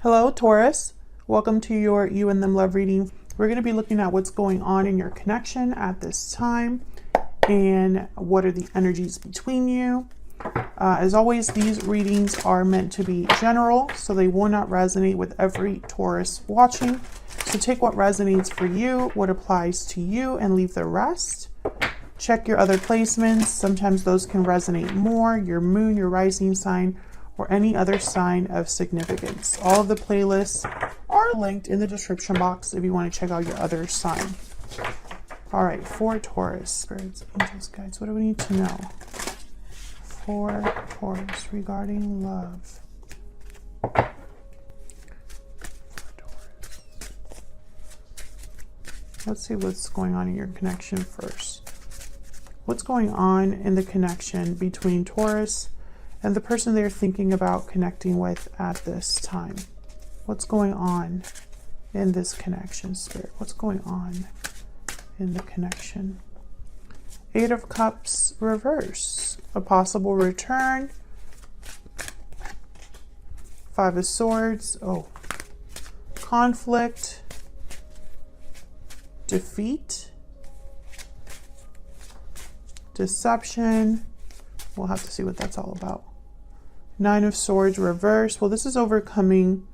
Hello, Taurus. Welcome to your You and Them Love reading. We're going to be looking at what's going on in your connection at this time and what are the energies between you. As always, these readings are meant to be general, so they will not resonate with every Taurus watching. So take what resonates for you, what applies to you, and leave the rest. Check your other placements. Sometimes those can resonate more, your moon, your rising sign, or any other sign of significance. All of the playlists are linked in the description box if you want to check out your other sign. All right, for Taurus, spirits, angels, guides, what do we need to know? For Taurus regarding love. For Taurus. Let's see what's going on in your connection first. What's going on in the connection between Taurus and the person they're thinking about connecting with at this time? What's going on in this connection, Spirit? What's going on in the connection? Eight of Cups reverse. A possible return. Five of Swords. Oh. Conflict. Defeat. Deception. We'll have to see what that's all about. Nine of Swords reverse. Well, this is overcoming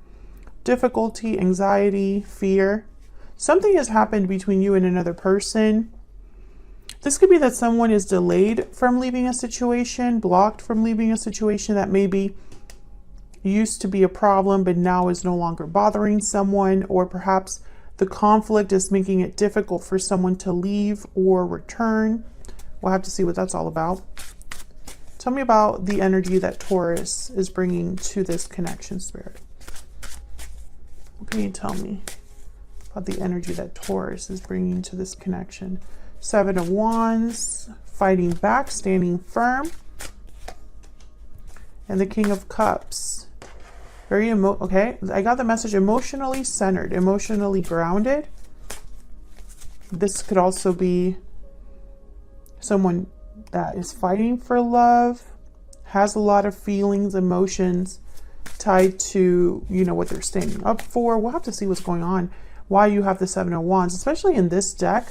difficulty, anxiety, fear. Something has happened between you and another person. This could be that someone is delayed from leaving a situation, blocked from leaving a situation that maybe used to be a problem, but now is no longer bothering someone, or perhaps the conflict is making it difficult for someone to leave or return. We'll have to see what that's all about. Tell me about the energy that Taurus is bringing to this connection, Spirit. What can you tell me about the energy that Taurus is bringing to this connection? Seven of Wands, fighting back, standing firm. And the King of Cups. Very okay, I got the message emotionally centered, emotionally grounded. This could also be someone that is fighting for love, has a lot of feelings, emotions tied to, what they're standing up for. We'll have to see what's going on, why you have the Seven of Wands, especially in this deck.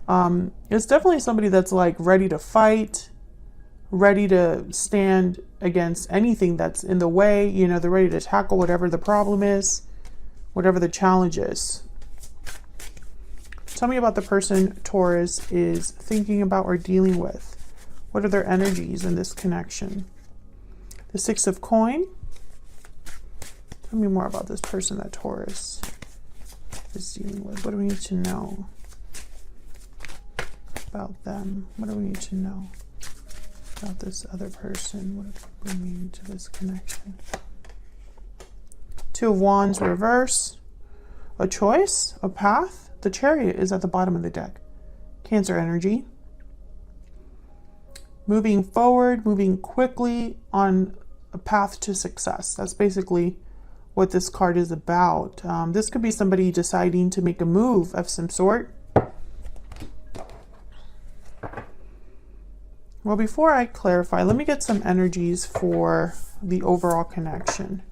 It's definitely somebody that's like ready to fight, ready to stand against anything that's in the way. They're ready to tackle whatever the problem is, whatever the challenge is. Tell me about the person Taurus is thinking about or dealing with. What are their energies in this connection? The Six of Coin. Tell me more about this person that Taurus is dealing with. What do we need to know about them? What do we need to know about this other person? What are they bringing to this connection? Two of Wands reverse. A choice, a path. The Chariot is at the bottom of the deck. Cancer energy. Moving forward, moving quickly on a path to success. That's basically what this card is about. This could be somebody deciding to make a move of some sort. Well, before I clarify, let me get some energies for the overall connection.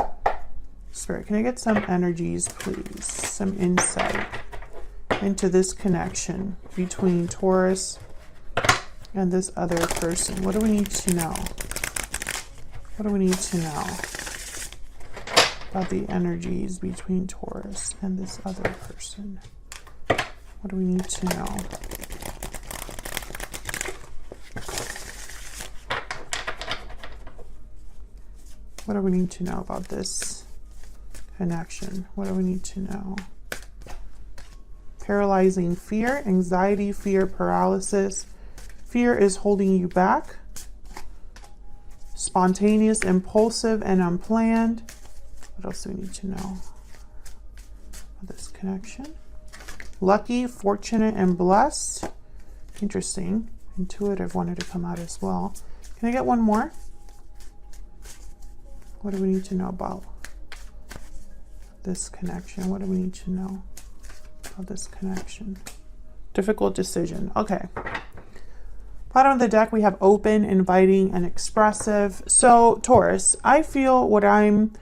Spirit, can I get some energies, please? Some insight into this connection between Taurus and this other person. What do we need to know? What do we need to know about the energies between Taurus and this other person? What do we need to know? What do we need to know about this connection? What do we need to know? Paralyzing fear, anxiety, fear, paralysis. Fear is holding you back. Spontaneous, impulsive, and unplanned. What else do we need to know about this connection? Lucky, fortunate, and blessed. Interesting. Intuitive wanted to come out as well. Can I get one more? What do we need to know about this connection? What do we need to know about this connection? Difficult decision. Okay. Bottom of the deck, we have open, inviting, and expressive. So Taurus, I feel what I'm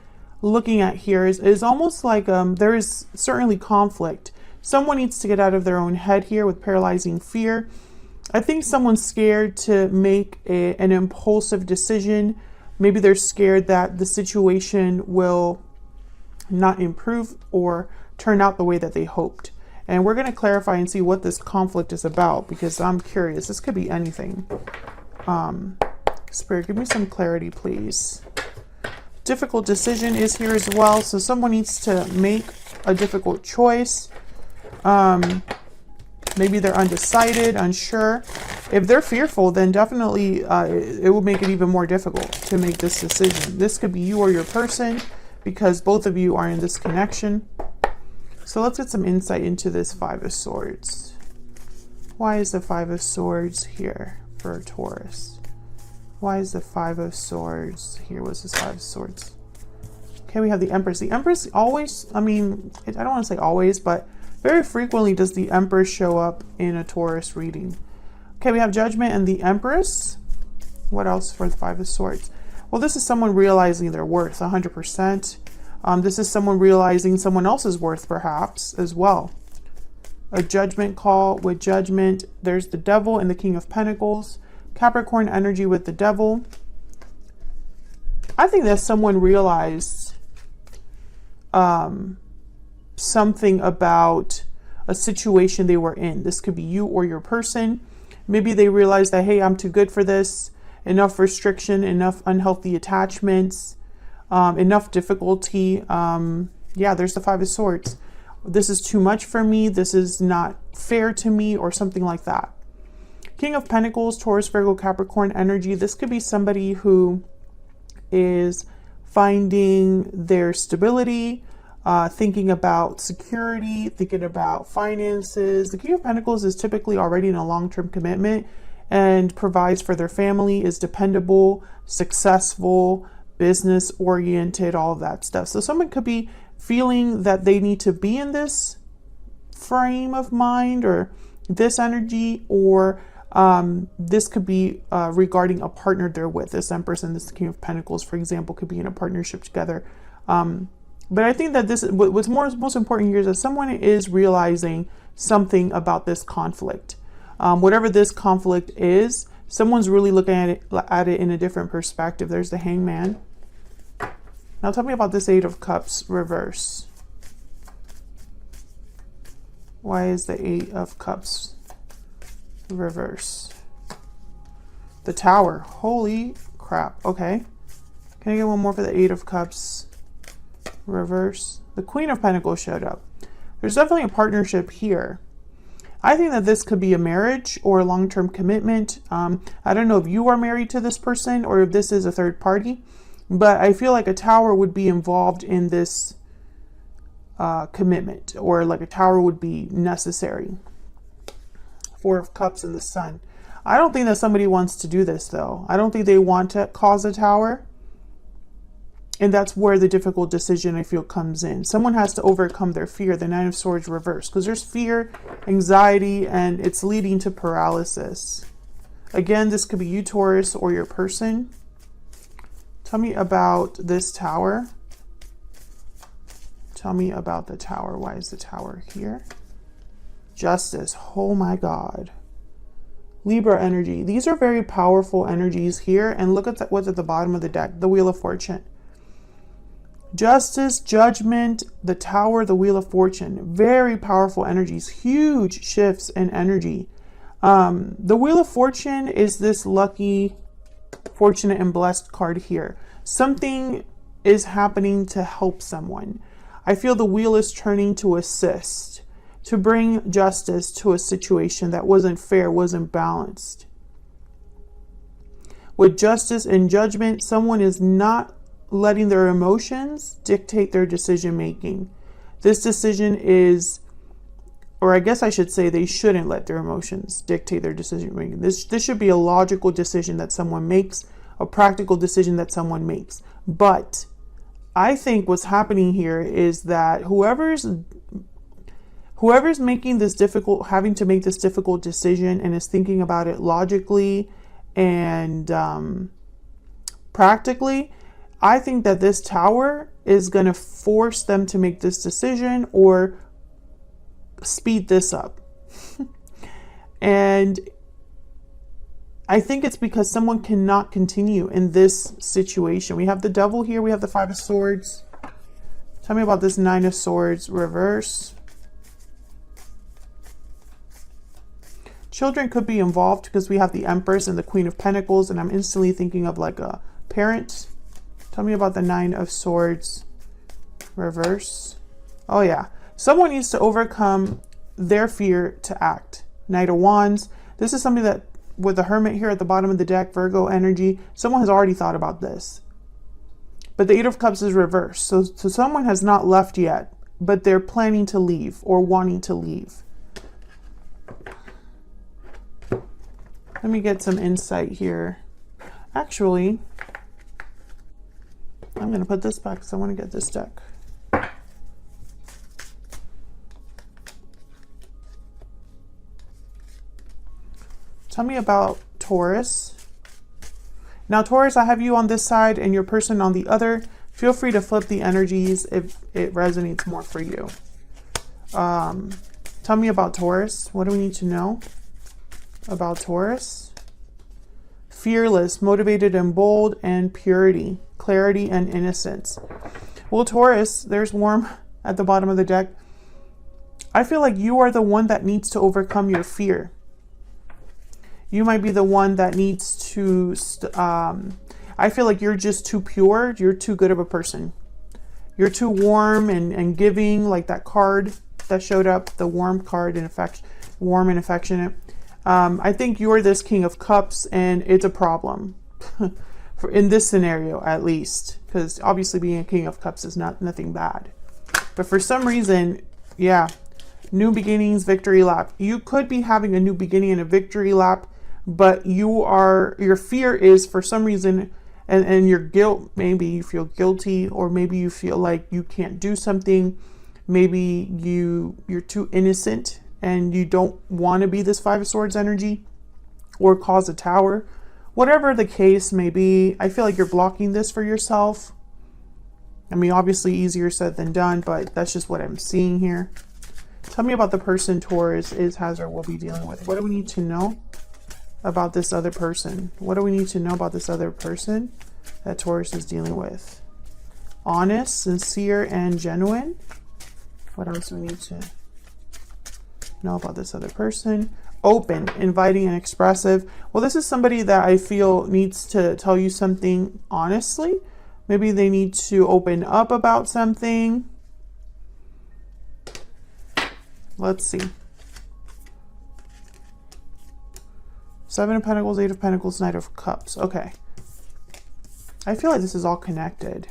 looking at here is almost like there is certainly conflict. Someone needs to get out of their own head here with paralyzing fear. I think someone's scared to make an impulsive decision. Maybe they're scared that the situation will not improve or turn out the way that they hoped. And we're going to clarify and see what this conflict is about, because I'm curious. This could be anything. Spirit, give me some clarity, please. Difficult decision is here as well. So someone needs to make a difficult choice. Maybe they're undecided, unsure. If they're fearful, then definitely it will make it even more difficult to make this decision. This could be you or your person, because both of you are in this connection. So let's get some insight into this Five of Swords. Why is the Five of Swords here for Taurus? Why is the Five of Swords here? What's this Five of Swords? Okay, we have the Empress. The Empress always, I mean, I don't want to say always, but very frequently does the Empress show up in a Taurus reading. Okay, we have Judgment and the Empress. What else for the Five of Swords? Well, this is someone realizing their worth 100%. This is someone realizing someone else's worth, perhaps, as well. A judgment call with Judgment. There's the Devil and the King of Pentacles. Capricorn energy with the Devil. I think that someone realized something about a situation they were in. This could be you or your person. Maybe they realized that, hey, I'm too good for this. Enough restriction, enough unhealthy attachments, enough difficulty. Yeah, there's the Five of Swords. This is too much for me. This is not fair to me, or something like that. King of Pentacles, Taurus, Virgo, Capricorn energy. This could be somebody who is finding their stability, thinking about security, thinking about finances. The King of Pentacles is typically already in a long-term commitment and provides for their family, is dependable, successful, business-oriented, all of that stuff. So someone could be feeling that they need to be in this frame of mind or this energy, or this could be regarding a partner they're with. This Empress and this King of Pentacles, for example, could be in a partnership together. But I think that what's most important here is that someone is realizing something about this conflict. Whatever this conflict is, someone's really looking at it in a different perspective. There's the Hangman. Now tell me about this Eight of Cups reverse. Why is the Eight of Cups reverse? The Tower. Holy crap. Okay. Can I get one more for the Eight of Cups reverse? The Queen of Pentacles showed up. There's definitely a partnership here. I think that this could be a marriage or a long-term commitment. I don't know if you are married to this person or if this is a third party, but I feel like a Tower would be involved in this commitment, or like a Tower would be necessary. Four of Cups and the Sun. I don't think that somebody wants to do this, though. I don't think they want to cause a Tower. And that's where the difficult decision, I feel, comes in. Someone has to overcome their fear, the Nine of Swords reverse, because there's fear, anxiety, and it's leading to paralysis. Again, this could be you, Taurus, or your person. Tell me about this Tower. Tell me about the Tower. Why is the Tower here? Justice. Oh my God. Libra energy. These are very powerful energies here. And look at what's at the bottom of the deck. The Wheel of Fortune. Justice, Judgment, the Tower, the Wheel of Fortune. Very powerful energies. Huge shifts in energy. The Wheel of Fortune is this lucky, fortunate, and blessed card here. Something is happening to help someone. I feel the wheel is turning to assist, to bring justice to a situation that wasn't fair, wasn't balanced. With Justice and Judgment, someone is not letting their emotions dictate their decision making. This decision is, or I guess I should say, they shouldn't let their emotions dictate their decision making. This should be a logical decision that someone makes, a practical decision that someone makes. But I think what's happening here is that whoever's making this difficult, having to make this difficult decision and is thinking about it logically and practically, I think that this Tower is going to force them to make this decision or speed this up. And I think it's because someone cannot continue in this situation. We have the Devil here. We have the Five of Swords. Tell me about this Nine of Swords reverse. Children could be involved because we have the Empress and the Queen of Pentacles, and I'm instantly thinking of like a parent. Tell me about the Nine of Swords reverse. Oh yeah. Someone needs to overcome their fear to act. Knight of Wands. This is something that, with the Hermit here at the bottom of the deck, Virgo energy, someone has already thought about this. But the Eight of Cups is reversed. So someone has not left yet, but they're planning to leave or wanting to leave. Let me get some insight here. Actually, I'm going to put this back because I want to get this deck. Tell me about Taurus. Now, Taurus, I have you on this side and your person on the other. Feel free to flip the energies if it resonates more for you. Tell me about Taurus. What do we need to know about Taurus? Fearless, motivated and bold, and purity, clarity and innocence. Well, Taurus, there's Worm at the bottom of the deck. I feel like you are the one that needs to overcome your fear. You might be the one that needs to, I feel like you're just too pure. You're too good of a person. You're too warm and giving, like that card that showed up, the warm card, in fact, warm and affectionate. I think you're this King of Cups, and it's a problem in this scenario, at least, because obviously being a King of Cups is nothing bad. But for some reason, yeah, new beginnings, victory lap. You could be having a new beginning and a victory lap, but your fear is for some reason, and your guilt, maybe you feel guilty, or maybe you feel like you can't do something. Maybe you're too innocent and you don't want to be this Five of Swords energy or cause a tower. Whatever the case may be, I feel like you're blocking this for yourself. I mean, obviously easier said than done, but that's just what I'm seeing here. Tell me about the person Taurus has or will be dealing with. What do we need to know about this other person? What do we need to know about this other person that Taurus is dealing with? Honest, sincere, and genuine. What else do we need to know about this other person? Open, inviting, and expressive. Well, this is somebody that I feel needs to tell you something honestly. Maybe they need to open up about something. Let's see. Seven of Pentacles, Eight of Pentacles, Knight of Cups. Okay. I feel like this is all connected.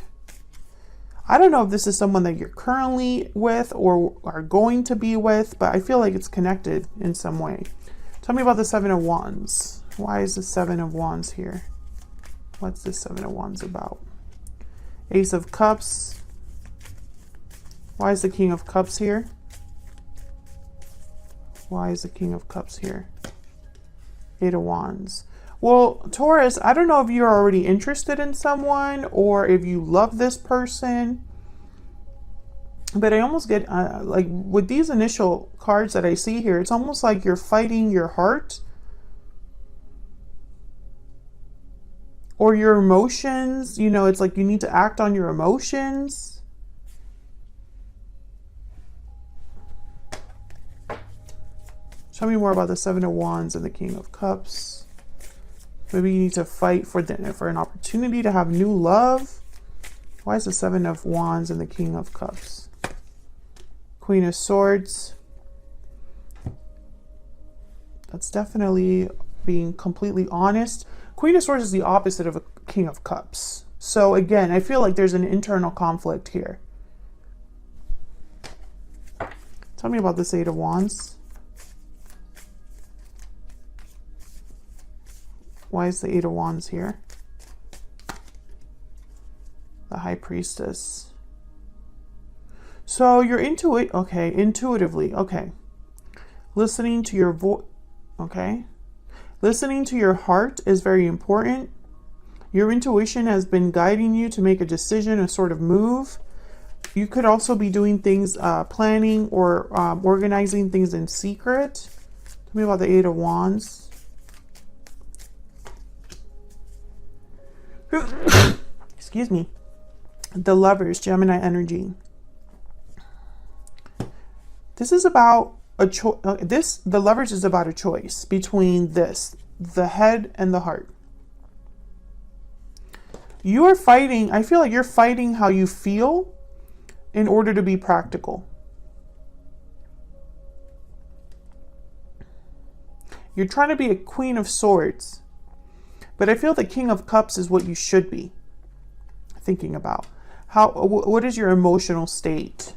I don't know if this is someone that you're currently with or are going to be with, but I feel like it's connected in some way. Tell me about the Seven of Wands. Why is the Seven of Wands here? What's this Seven of Wands about? Ace of Cups. Why is the King of Cups here? Why is the King of Cups here? Eight of Wands. Well, Taurus, I don't know if you're already interested in someone or if you love this person, but I almost get like with these initial cards that I see here, it's almost like you're fighting your heart or your emotions. You know, it's like you need to act on your emotions. Tell me more about the Seven of Wands and the King of Cups. Maybe you need to fight for an opportunity to have new love. Why is the Seven of Wands and the King of Cups? Queen of Swords. That's definitely being completely honest. Queen of Swords is the opposite of a King of Cups. So again, I feel like there's an internal conflict here. Tell me about this Eight of Wands. Why is the Eight of Wands here? The High Priestess. So you're into it. Okay, intuitively. Okay. Listening to your voice. Okay. Listening to your heart is very important. Your intuition has been guiding you to make a decision, a sort of move. You could also be doing things, planning or organizing things in secret. Tell me about the Eight of Wands. Excuse me. The Lovers, Gemini energy. This is about a choice. The Lovers is about a choice between this, the head and the heart. You are fighting. I feel like you're fighting how you feel in order to be practical. You're trying to be a Queen of Swords, but I feel the King of Cups is what you should be thinking about. What is your emotional state?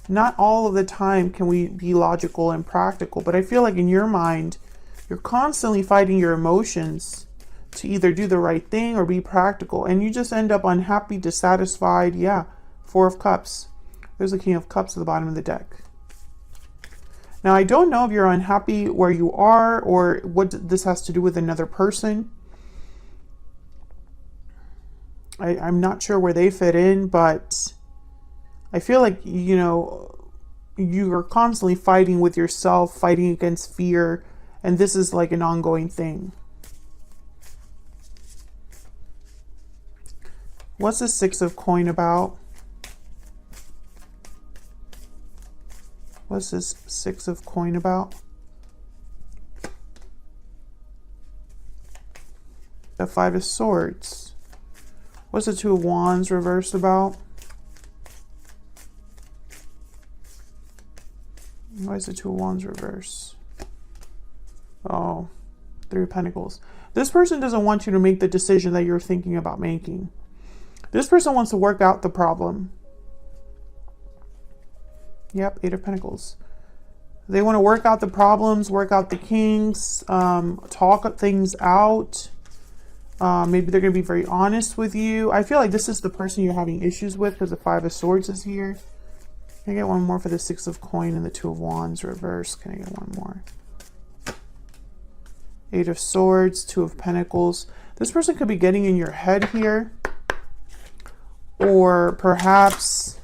Not all of the time can we be logical and practical, but I feel like in your mind, you're constantly fighting your emotions to either do the right thing or be practical, and you just end up unhappy, dissatisfied. Yeah, Four of Cups. There's a King of Cups at the bottom of the deck. Now, I don't know if you're unhappy where you are or what this has to do with another person. I'm not sure where they fit in, but I feel like, you know, you are constantly fighting with yourself, fighting against fear, and this is like an ongoing thing. What's the Six of Coin about? What's this Six of Coin about? The Five of Swords. What's the Two of Wands reversed about? Why is the Two of Wands reverse? Oh, Three of Pentacles. This person doesn't want you to make the decision that you're thinking about making. This person wants to work out the problem. Yep, Eight of Pentacles. They want to work out the problems, work out the kinks, talk things out. Maybe they're going to be very honest with you. I feel like this is the person you're having issues with because the Five of Swords is here. Can I get one more for the Six of Coin and the Two of Wands reverse? Can I get one more? Eight of Swords, Two of Pentacles. This person could be getting in your head here. Or perhaps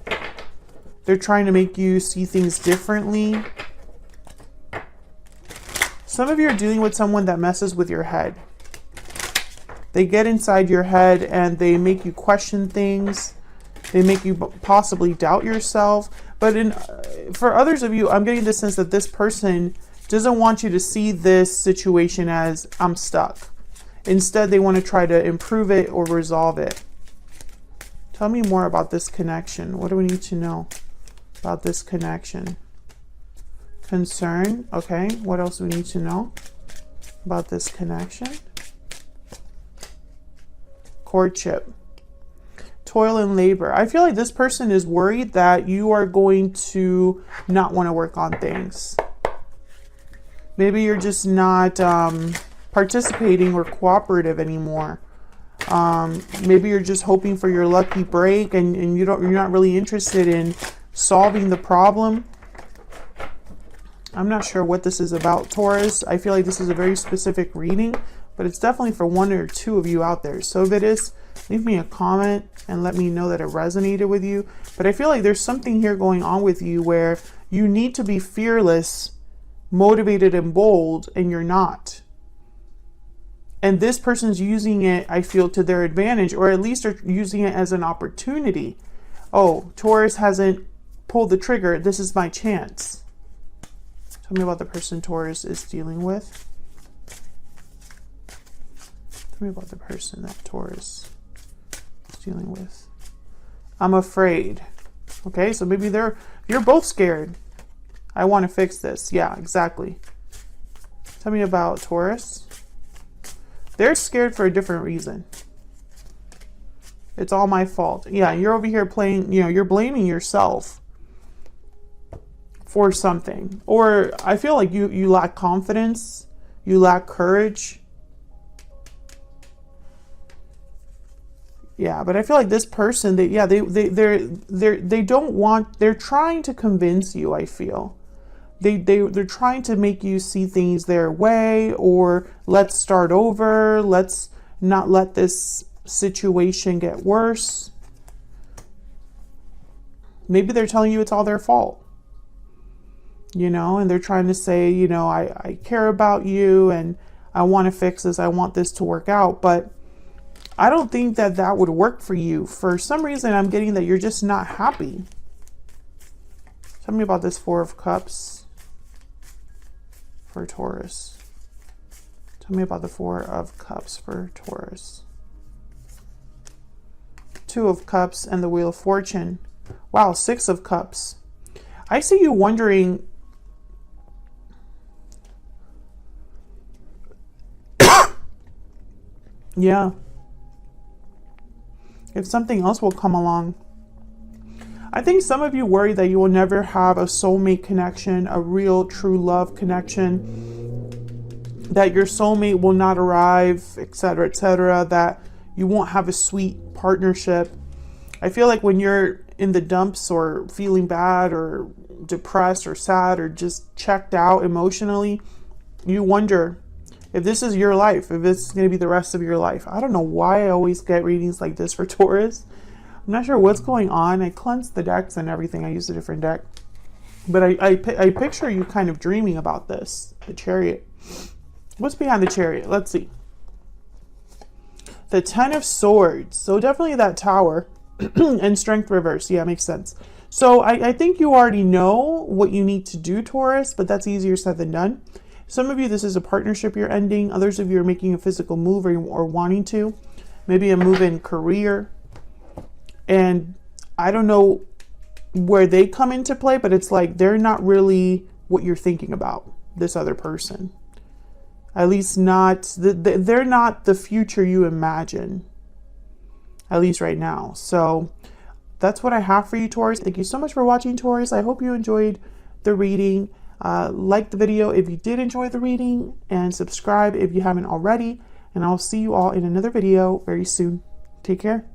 they're trying to make you see things differently. Some of you are dealing with someone that messes with your head. They get inside your head and they make you question things. They make you possibly doubt yourself. But for others of you, I'm getting the sense that this person doesn't want you to see this situation as I'm stuck. Instead, they want to try to improve it or resolve it. Tell me more about this connection. What do we need to know about this connection? Concern. Okay. What else do we need to know about this connection? Courtship. Toil and labor. I feel like this person is worried that you are going to not want to work on things. Maybe you're just not participating or cooperative anymore. Maybe you're just hoping for your lucky break and you're not really interested in solving the problem. I'm not sure what this is about, Taurus. I feel like this is a very specific reading, but it's definitely for one or two of you out there. So if it is, leave me a comment and let me know that it resonated with you. But I feel like there's something here going on with you where you need to be fearless, motivated, and bold, and you're not. And this person's using it, I feel, to their advantage, or at least are using it as an opportunity. Oh, Taurus hasn't pulled the trigger. This is my chance. Tell me about the person Taurus is dealing with. Tell me about the person that Taurus is dealing with. I'm afraid. Okay, so maybe you're both scared. I want to fix this. Yeah, exactly. Tell me about Taurus. They're scared for a different reason. It's all my fault. Yeah, you're over here playing, you're blaming yourself for something. Or I feel like you lack confidence, you lack courage. Yeah, but I feel like this person, they're trying to convince you, I feel. They're trying to make you see things their way, or let's start over. Let's not let this situation get worse. Maybe they're telling you it's all their fault, you know, and they're trying to say, you know, I care about you and I want to fix this. I want this to work out. But I don't think that that would work for you. For some reason, I'm getting that you're just not happy. Tell me about this Four of Cups for Taurus. Tell me about the Four of Cups for Taurus. Two of Cups and the Wheel of Fortune. Wow, Six of Cups. I see you wondering, yeah, if something else will come along. I think some of you worry that you will never have a soulmate connection, a real true love connection, that your soulmate will not arrive, etc., that you won't have a sweet partnership. I feel like when you're in the dumps or feeling bad or depressed or sad or just checked out emotionally, you wonder if this is your life, if it's going to be the rest of your life. I don't know why I always get readings like this for Taurus. I'm not sure what's going on. I cleansed the decks and everything. I used a different deck. But I picture you kind of dreaming about this, the Chariot. What's behind the Chariot? Let's see. The Ten of Swords. So definitely that Tower. And Strength reverse. Yeah, makes sense. So I think you already know what you need to do, Taurus, but that's easier said than done. Some of you, this is a partnership you're ending. Others of you are making a physical move or wanting to. Maybe a move in career. And I don't know where they come into play, but it's like they're not really what you're thinking about, this other person. At least not, they're not the future you imagine, at least right now. So that's what I have for you, Taurus. Thank you so much for watching, Taurus. I hope you enjoyed the reading. Like the video if you did enjoy the reading, and subscribe if you haven't already. And I'll see you all in another video very soon. Take care.